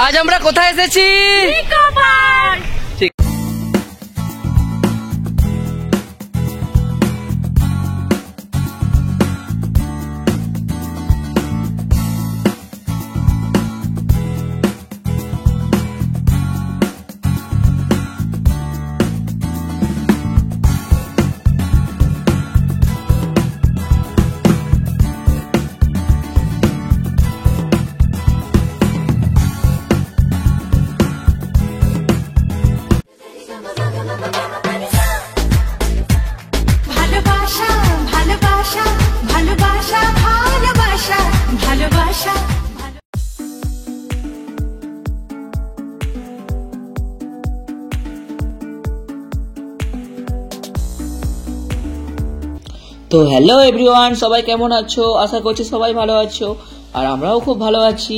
আজ আমরা কোথায় এসেছি? নিকো পার্ক। তো হ্যালো এভরিওয়ান, সবাই কেমন আছো? আশা করছি সবাই ভালো আছো, আর আমরাও খুব ভালো আছি।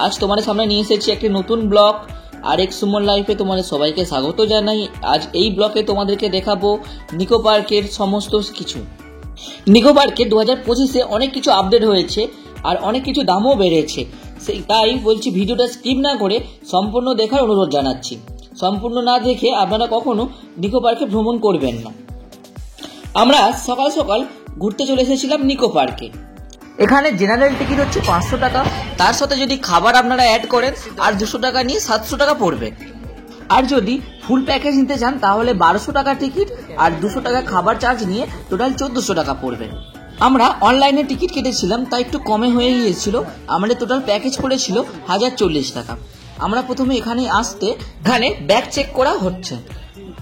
আজ তোমাদের সামনে নিয়ে এসেছি একটি নতুন ব্লগ, আর এক সুমন লাইফে তোমাদের সবাইকে স্বাগত জানাই। আজ এই ব্লগে তোমাদেরকে দেখাবো নিকো পার্কের সমস্ত কিছু। নিকো পার্কে 2025-এ অনেক কিছু আপডেট হয়েছে, আর অনেক কিছু দামও বেড়েছে। তাই বলছি ভিডিওটা স্কিপ না করে সম্পূর্ণ দেখার অনুরোধ জানাচ্ছি। সম্পূর্ণ না দেখে আপনারা কখনো নিকো পার্কে ভ্রমণ করবেন না। আমরা সকাল সকাল ঘুরতে চলে এসেছিলাম নিকো পার্কে। এখানে জেনারেল টিকিট হচ্ছে 500 টাকা, তার সাথে যদি খাবার আপনারা অ্যাড করেন আর 200 টাকা নিয়ে 700 টাকা পড়বে। আর যদি ফুল প্যাকেজ নিতে চান তাহলে 1200 টাকা টিকিট আর 200 টাকা খাবার চার্জ নিয়ে টোটাল 1400 টাকা পড়বে। আমরা অনলাইনে টিকিট কেটেছিলাম, তাই একটু কমে হয়ে গিয়েছিল। আমাদের টোটাল প্যাকেজ পড়েছিল 1040 টাকা। আমরা প্রথমে এখানে ব্যাগ চেক করা হচ্ছে,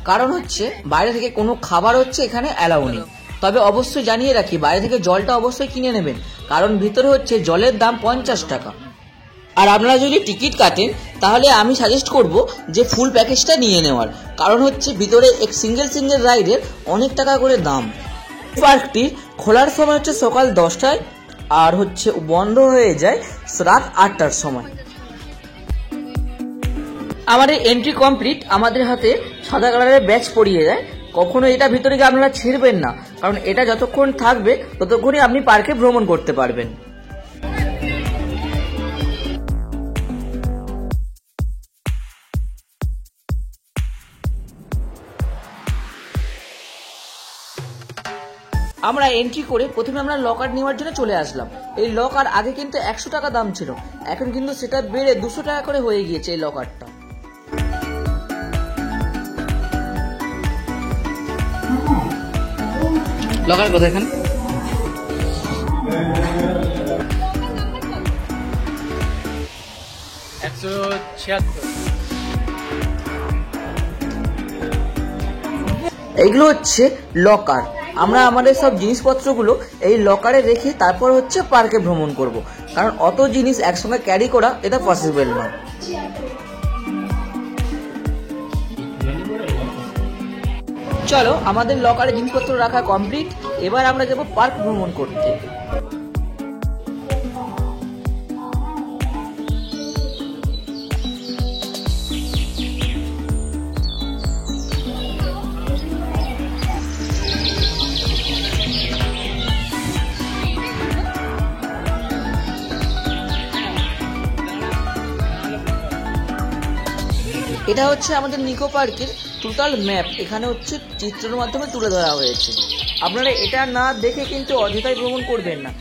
কারণ হচ্ছে বাইরে থেকে কোনো খাবার হচ্ছে এখানে অ্যালাউ নেই। তবে অবশ্যই জানিয়ে রাখি, বাইরে থেকে জলটা অবশ্যই কিনে নেবেন, কারণ ভিতরে হচ্ছে জলের দাম 50 টাকা। আর আপনারা যদি টিকিট কাটেন তাহলে আমি সাজেস্ট করব যে ফুল প্যাকেজটা নিয়ে নেওয়ার, কারণ হচ্ছে ভিতরে এক সিঙ্গেল রাইডের অনেক টাকা করে দাম। পার্কটি খোলার সময় হচ্ছে সকাল 10টায়, আর হচ্ছে বন্ধ হয়ে যায় রাত 8টার সময়। আমাদের এন্ট্রি কমপ্লিট। আমাদের হাতে সাদা কালারের ব্যাজ পরিয়ে দেয়। কখনো এটা ভিতরে গিয়ে আপনারা ছেড়বেন না, কারণ এটা যতক্ষণ থাকবে ততক্ষণই আপনি পার্কে ভ্রমণ করতে পারবেন। আমরা এন্ট্রি করে প্রথমে আমরা লকার নেওয়ার জন্য চলে আসলাম। এই লকার আগে কিন্তু 100 টাকা দাম ছিল, এখন কিন্তু সেটা বেড়ে 200 টাকা করে হয়ে গিয়েছে এই লকারটা। লকার কোথায় এখানে? এইগুলো হচ্ছে লকার। আমরা আমাদের সব জিনিসপত্রগুলো এই লকারে রেখে তারপর হচ্ছে পার্কে ভ্রমণ করব, কারণ অত জিনিস একসঙ্গে ক্যারি করা এটা পসিবল না। চলো, আমাদের লকারে জিনিসপত্র রাখা কমপ্লিট। এবার আমরা যাব পার্ক ভ্রমণ করতে। এটা হচ্ছে আমাদের নিকো পার্কের টোটাল ম্যাপ। এখানে হচ্ছে চিত্রের মাধ্যমে তুলে ধরা হয়েছে। আপনারা এটা না দেখে কিন্তু অযথাই ভ্রমণ করবেন না।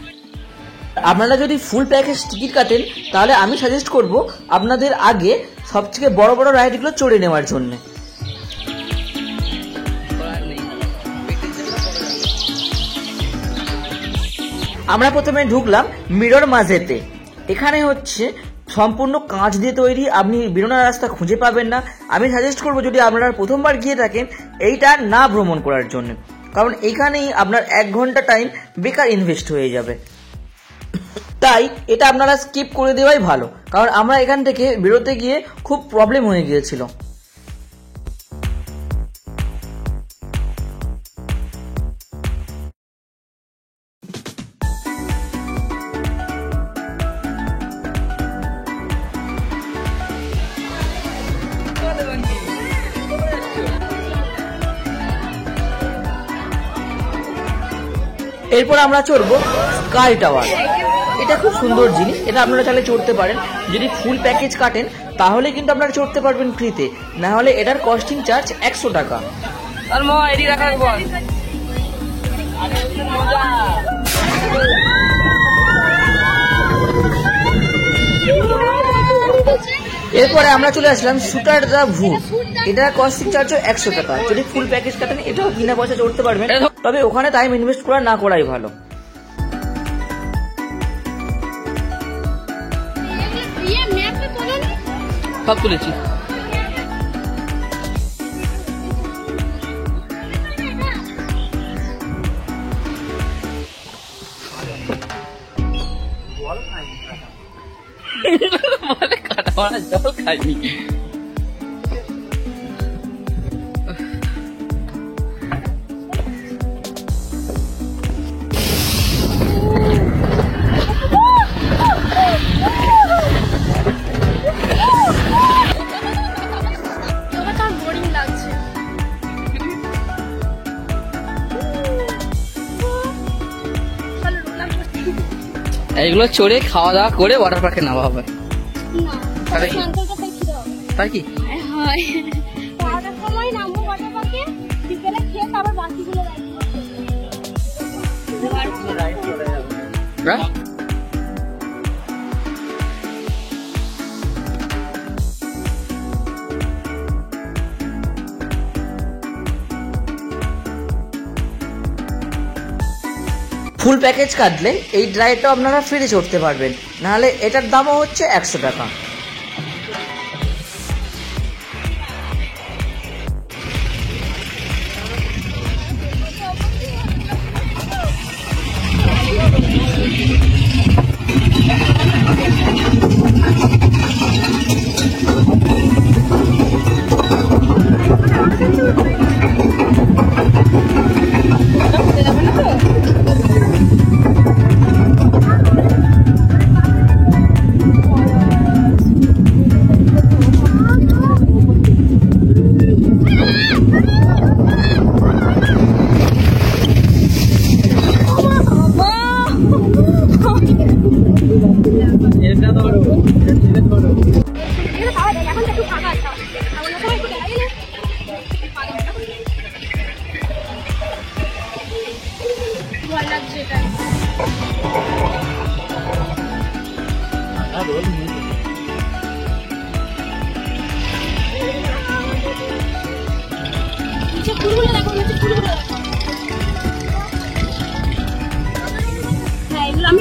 আপনারা যদি ফুল প্যাকেজ টিকিট কাটেন তাহলে আমি সাজেস্ট করব আপনাদের আগে সবথেকে বড় বড় রাইডগুলো চড়ে নেওয়ার জন্য। আমরা প্রথমে ঢুকলাম মিরর মাঝেতে। এখানে হচ্ছে সম্পূর্ণ কাঁচ দিয়ে তৈরি, আপনি বেরোনোর রাস্তা খুঁজে পাবেন না। আমি সাজেস্ট করবো যদি আপনারা প্রথমবার গিয়ে থাকেন এইটা না ভ্রমণ করার জন্য, কারণ এইখানেই আপনার 1 ঘন্টা টাইম বেকার ইনভেস্ট হয়ে যাবে। তাই এটা আপনারা স্কিপ করে দেওয়াই ভালো, কারণ আমরা এখান থেকে বেরোতে গিয়ে খুব প্রবলেম হয়ে গিয়েছিল। এরপর আমরা চড়বো স্কাই টাওয়ার। এটা এটা খুব সুন্দর জিনিস, এটা আপনারা চাইলে চড়তে পারেন। যদি ফুল প্যাকেজ কাটেন তাহলে কিন্তু আপনারা চড়তে পারবেন ফ্রিতে, না হলে এটার কস্টিং চার্জ 100 টাকা। এরপরে আমরা চলে আসলাম শুটার দা ভূত। এটার কস্টিং চার্জও 100 টাকা। যদি ফুল প্যাকেজ কাটেন এটাও বিনা পয়সা চড়তে পারবেন, তবে ওখানে টাইম ইনভেস্ট করা না করাই ভালো। সব তুলেছি। কাটা মারা জল খাইনি। এইগুলো চড়ে খাওয়া দাওয়া করে ওয়াটার পার্কে নামা হবে। তাই কি ফুল প্যাকেজ কাটলে এই ড্রাইভটা আপনারা ফ্রিতে চড়তে পারবেন, নাহলে এটার দামও হচ্ছে 100 টাকা।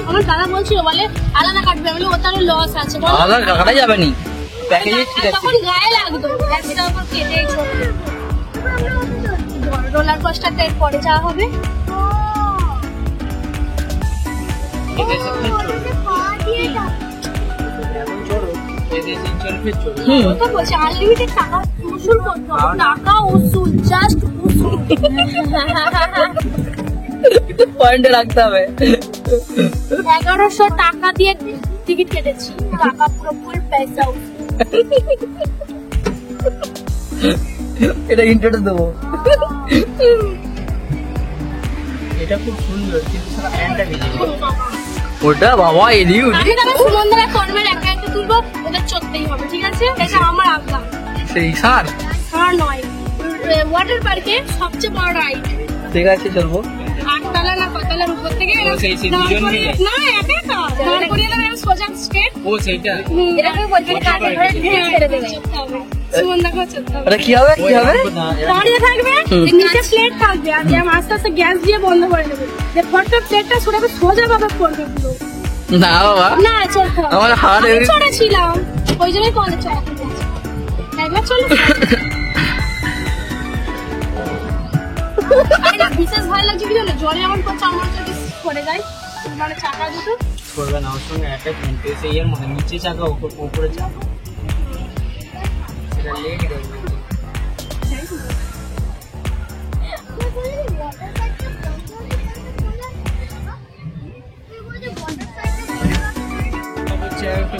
আমার দাদা বলছিল বলে আলাদা কাটবে, বলে ওটারও লস আছে, আলাদা কাটা যাবে না, প্যাকেজে ঠিক আছে। তখন গায়ে লাগতো, একটা উপর কেটে রোলার কোস্টারটা পরে যাওয়া হবে। ওটা বলছে আনলিমিটেড টাকা উসুল করতে হবে, টাকা উসুল, জাস্ট উসুল। পয়েন্টে রাখতে হবে। 1100 টাকা দিয়ে টিকিট কেটেছি, টাকা পুরো ফুল পয়সা। এটা ইন্টারটা দেবো। এটা খুব সুন্দর, কিন্তু সারা প্যান্টটা ভিজে। ওটা বাবা এদিকে আমি তবে সুমন্দরা কর্মের একা একটা তুলবো, ওদের চড়তেই হবে, ঠিক আছে? এটা আমার আজ্ঞা। সেই সার সার নয়, ওয়াটার পার্কে সবচেয়ে বড় রাইড। ঠিক আছে চলবো। 8 তলা না কতলার উপর থেকে না একা একা দাঁড় করিয়ে দেবে সোজা স্ট্রেট। ও সেইটা এটাকে বলছি কাটে ধরে ছেড়ে দেবে। সুমন্দকে চড়তে হবে। এটা কি হবে কি হবে? দাঁড়িয়ে থাকবে, নিচে প্লেট থাকবে, আর যে আস্তে আস্তে গ্যাস দিয়ে বন্ধ করে দেবে, যে ফটটা প্লেটটা সরাবে সোজা ভাবে পড়বে পুরো। না বাবা না চলতে হবে, আমার হাত চড়েছিলাম ওই জন্যই কলে চড়াতে বলছি। একবার চলো। বিশেষ ভয় লাগছে কি জানো, জলে এমন করছে আমার যদি পড়ে যায়, মানে চাকা দুটো পড়বে না, ওর সঙ্গে একটা কিনতেছে এর মধ্যে, নিচে চাকা উপরে চাকা, সেটা লেগে গেছে।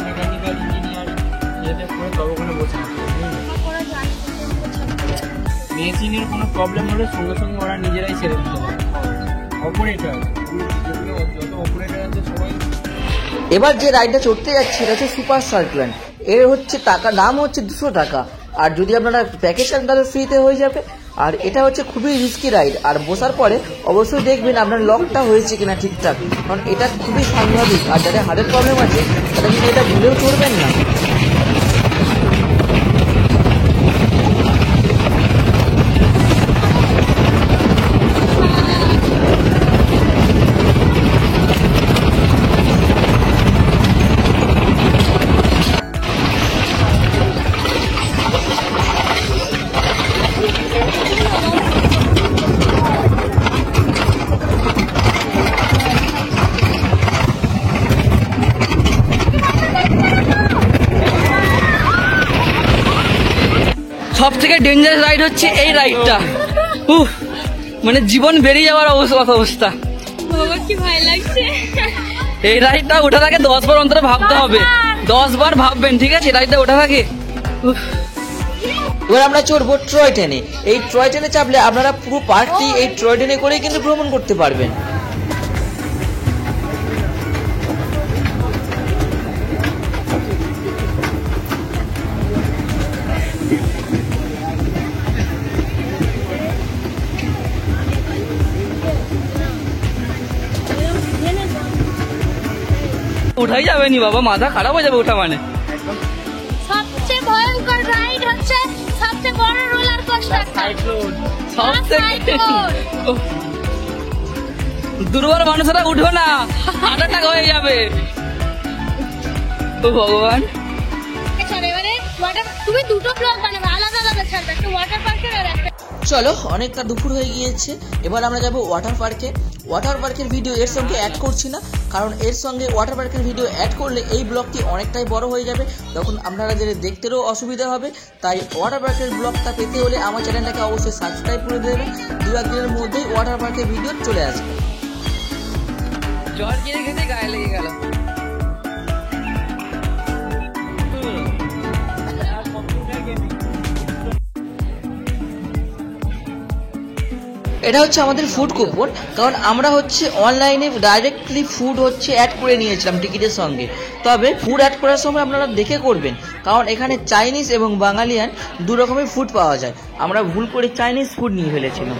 মেকানিক্যাল ইঞ্জিনিয়ার যেতে পড়ে তবে ওখানে বসে মেশিনের কোনো প্রবলেম হলে সঙ্গে সঙ্গে ওরা নিজেরাই ছেড়ে দিতে পারে। অপারেটর যত অপারেটর আছে সবাই এবার যে রাইডটা চড়তে যাচ্ছে এটা হচ্ছে সুপার সার্কুলার। এর হচ্ছে টাকা, দাম হচ্ছে 200 টাকা। আর যদি আপনারা প্যাকেজ নেন তাহলে ফ্রিতে হয়ে যাবে। আর এটা হচ্ছে খুবই রিস্কি রাইড। আর বসার পরে অবশ্যই দেখবেন আপনার লকটা হয়েছে কিনা ঠিকঠাক, কারণ এটা খুবই সাংঘাতিক। আর যাদের হার্টের প্রবলেম আছে তারা কিন্তু এটা ভুলেও চড়বেন না। সব থেকে ডেঞ্জারাস রাইড হচ্ছে এই রাইডটা। মানে জীবন বেরিয়ে যাওয়ার অবস্থা। বাবা কি ভয় লাগছে। এই রাইডটা ওঠার আগে 10 বার অন্তরে ভাবতে হবে। 10 বার ভাববেন, ঠিক আছে? রাইডটা ওঠার আগে। এবার আমরা চড়বো টয় ট্রেনে। এই টয় ট্রেনে চাপলে আপনারা পুরো পার্কটি এই টয় ট্রেনে করেই কিন্তু ভ্রমণ করতে পারবেন। উঠাই যাবে নি বাবা, মাথা খারাপ হয়ে যাবে ওঠা মানে। সবচেয়ে ভয়ঙ্কর রাইড হচ্ছে সবচেয়ে বড় রোলার কোস্টার দুর্বল মানুষেরা উঠো না, হার্ট অ্যাটাক হয়ে যাবে। ও ভগবান। এবারে তুমি দুটো ব্লগ বানাবে, আলাদা আলাদা ছাড়বে, একটা ওয়াটার পার্কের আর একটা। চলো, অনেকটা দুপুর হয়ে গিয়েছে, এবার আমরা যাব ওয়াটার পার্কে। ওয়াটার পার্কের ভিডিও এর সঙ্গে অ্যাড করছি না, কারণ এর সঙ্গে ওয়াটার পার্কের ভিডিও অ্যাড করলে এই ব্লগটি অনেকটাই বড় হয়ে যাবে, তখন আপনারা দেখতেও অসুবিধা হবে। তাই ওয়াটার পার্কের ব্লগটা পেতে হলে আমার চ্যানেলটাকে অবশ্যই সাবস্ক্রাইব করে দেবেন। 2-1 দিনের মধ্যেই ওয়াটার পার্কের ভিডিও চলে আসবে। জল কিনে খেতে গায়ে লেগে গেল। এটা হচ্ছে আমাদের ফুড কুপন, কারণ আমরা হচ্ছে অনলাইনে ডাইরেক্টলি ফুড হচ্ছে অ্যাড করে নিয়েছিলাম টিকিটের সঙ্গে। তবে ফুড অ্যাড করার সময় আপনারা দেখে করবেন, কারণ এখানে চাইনিজ এবং বাঙালিয়ান 2 রকমের ফুড পাওয়া যায়। আমরা ভুল করে চাইনিজ ফুড নিয়ে ফেলেছিলাম।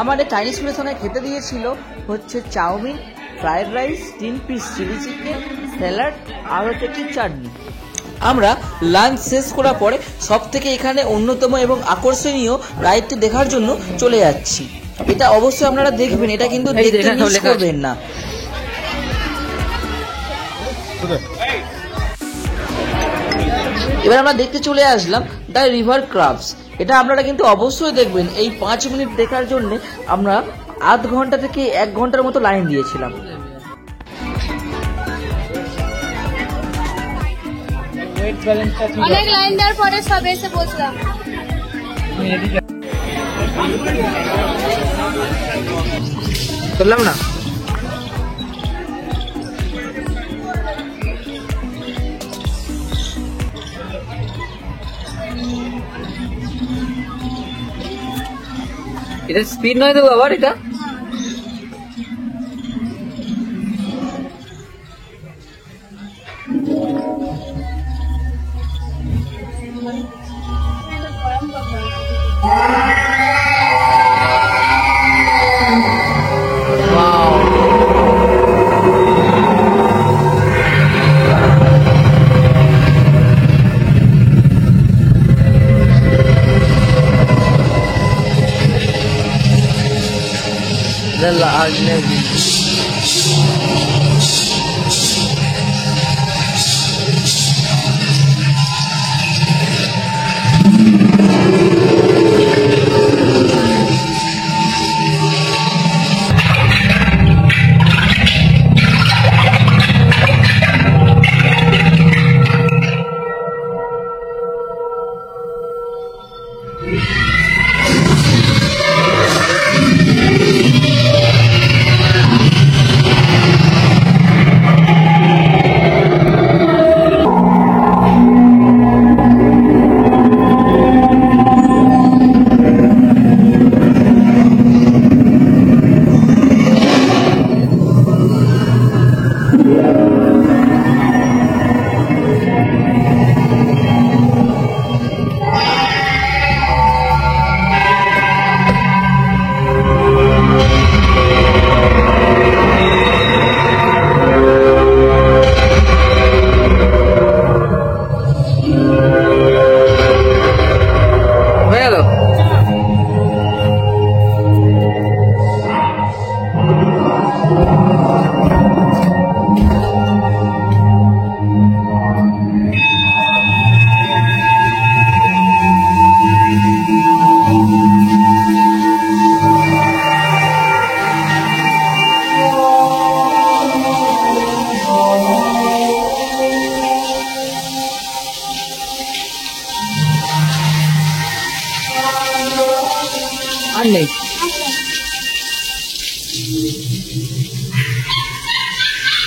আমাদের চাইনিজ ফুডের সঙ্গে খেতে দিয়েছিল হচ্ছে chow mein, fried rice, 3 piece chilli chicken, salad আর হচ্ছে কি চাটনি। আমরা লাঞ্চ শেষ করার পরে সব থেকে এখানে অন্যতম এবং আকর্ষণীয় রাইডটি দেখার জন্য চলে যাচ্ছি। এটা অবশ্যই আপনারা দেখবেন, এটা কিন্তু দেখতে মিস করবেন না। এবার আমরা দেখতে চলে আসলাম দ্য রিভার ক্রাবস। এটা আপনারা কিন্তু অবশ্যই দেখবেন। এই 5 মিনিট দেখার জন্য আমরা আধ ঘন্টা থেকে 1 ঘন্টার মতো লাইন দিয়েছিলাম। অনেক লাইন দেওয়ার পরে সব এসে বসলাম। চললাম না। এটা স্পিড নয় তো বাবার, এটা large navy.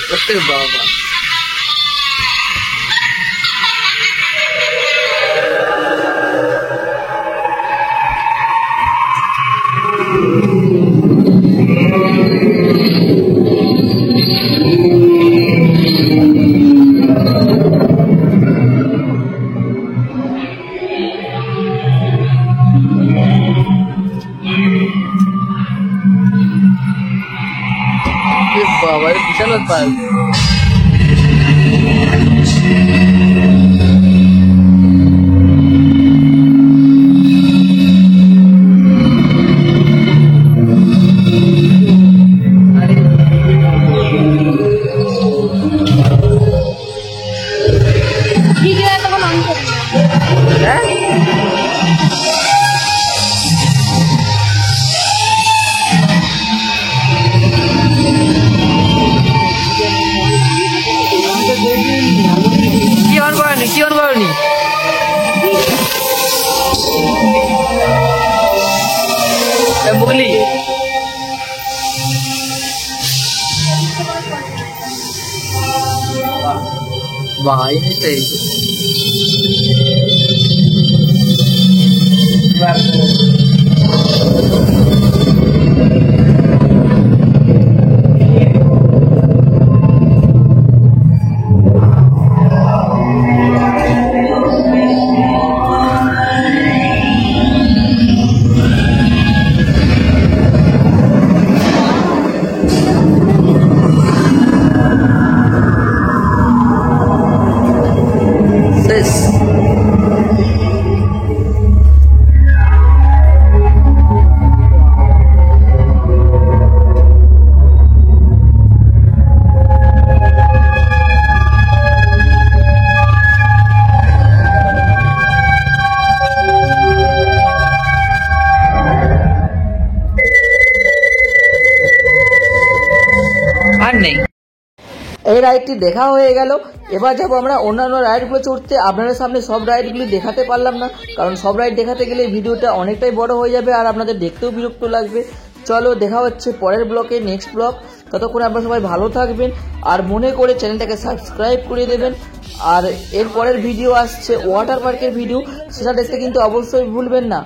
বাবা বাবা বিশাল ব্যাপার। ভিডিও তখন অন করি কি অন করেনি কি অন করেনি মুগলি ভাই সেই আর নেই। এই রাইডটি দেখা হয়ে গেল, এবার যাবো আমরা অন্যান্য রাইডগুলো চড়তে। আপনাদের সামনে সব রাইডগুলি দেখাতে পারলাম না, কারণ সব রাইড দেখাতে গেলে ভিডিওটা অনেকটাই বড় হয়ে যাবে আর আপনাদের দেখতেও বিরক্ত লাগবে। চলো দেখা হচ্ছে পরের ব্লকে, নেক্সট ব্লগ। ততক্ষণে আপনারা সবাই ভালো থাকবেন আর মনে করে চ্যানেলটাকে সাবস্ক্রাইব করে দেবেন। আর এর পরের ভিডিও আসছে ওয়াটার পার্কের ভিডিও, সেটা দেখতে কিন্তু অবশ্যই ভুলবেন না।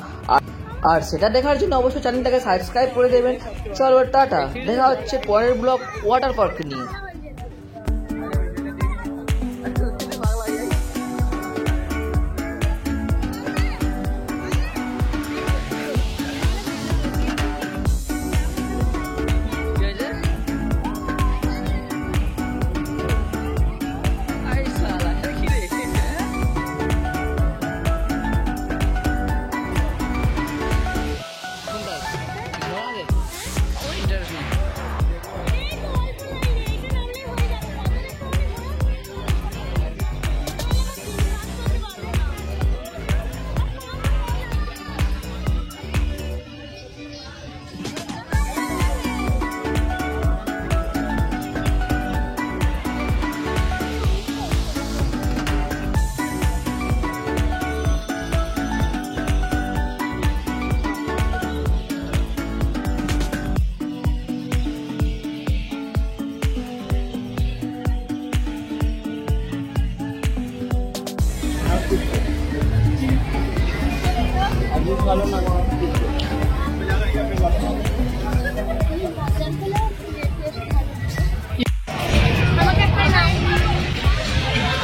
আর সেটা দেখার জন্য অবশ্যই চ্যানেলটাকে সাবস্ক্রাইব করে দেবেন। চলো টাটা, দেখা হচ্ছে পরের ব্লগ ওয়াটার পার্ক নিয়ে।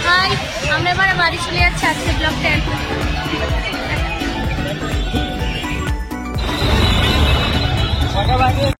হাই, আমরা এবার বাড়ি চলে যাচ্ছি। আজকে ব্লগটা